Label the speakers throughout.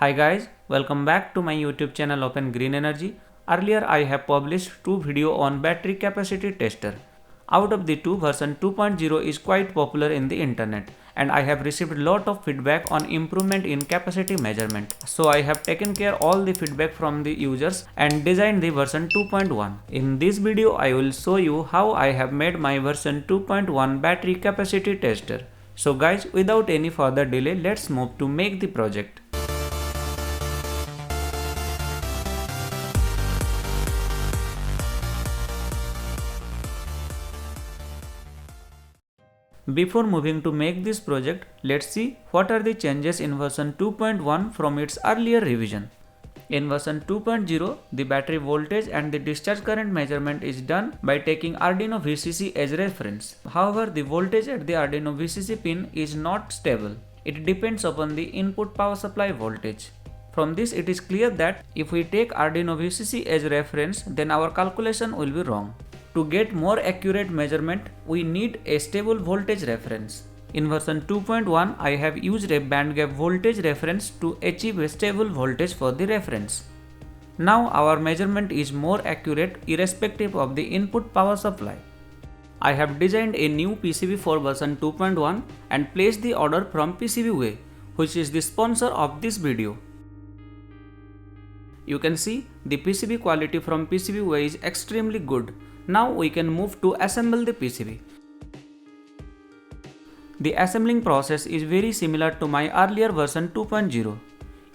Speaker 1: Hi guys, welcome back to my YouTube channel Open Green Energy. Earlier I have published two videos on battery capacity tester. Out of the two, version 2.0 is quite popular in the internet and I have received lot of feedback on improvement in capacity measurement. So I have taken care all the feedback from the users and designed the version 2.1. In this video I will show you how I have made my version 2.1 battery capacity tester. So guys, without any further delay, let's move to make the project. Before moving to make this project, let's see what are the changes in version 2.1 from its earlier revision. In version 2.0, the battery voltage and the discharge current measurement is done by taking Arduino VCC as reference. However, the voltage at the Arduino VCC pin is not stable. It depends upon the input power supply voltage. From this, it is clear that if we take Arduino VCC as reference, then our calculation will be wrong. To get more accurate measurement, we need a stable voltage reference. In version 2.1, I have used a band gap voltage reference to achieve a stable voltage for the reference. Now our measurement is more accurate irrespective of the input power supply. I have designed a new PCB for version 2.1 and placed the order from PCBWay, which is the sponsor of this video. You can see the PCB quality from PCBWay is extremely good. Now we can move to assemble the PCB. The assembling process is very similar to my earlier version 2.0.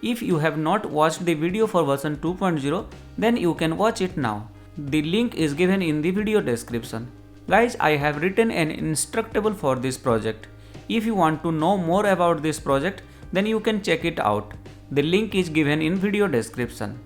Speaker 1: If you have not watched the video for version 2.0, then you can watch it now. The link is given in the video description. Guys, I have written an instructable for this project. If you want to know more about this project, then you can check it out. The link is given in video description.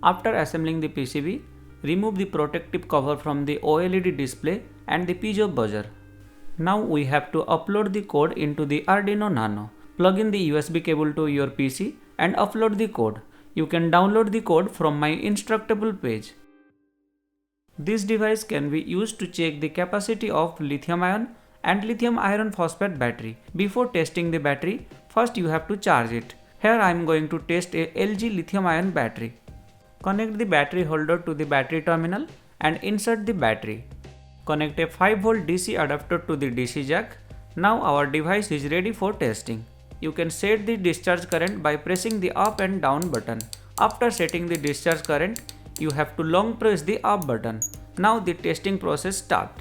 Speaker 1: After assembling the PCB, remove the protective cover from the OLED display and the piezo buzzer. Now we have to upload the code into the Arduino Nano. Plug in the USB cable to your PC and upload the code. You can download the code from my instructable page. This device can be used to check the capacity of lithium-ion and lithium iron phosphate battery. Before testing the battery, first you have to charge it. Here I am going to test a LG lithium-ion battery. Connect the battery holder to the battery terminal and insert the battery. Connect a 5V DC adapter to the DC jack. Now our device is ready for testing. You can set the discharge current by pressing the up and down button. After setting the discharge current, you have to long press the up button. Now the testing process starts.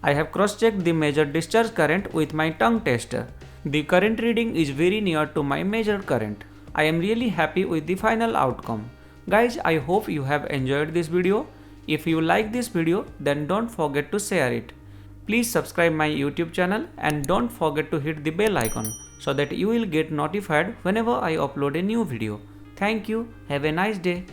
Speaker 1: I have cross-checked the measured discharge current with my tongue tester. The current reading is very near to my measured current. I am really happy with the final outcome. Guys, I hope you have enjoyed this video. If you like this video, then don't forget to share it. Please subscribe my YouTube channel and don't forget to hit the bell icon so that you will get notified whenever I upload a new video. Thank you. Have a nice day.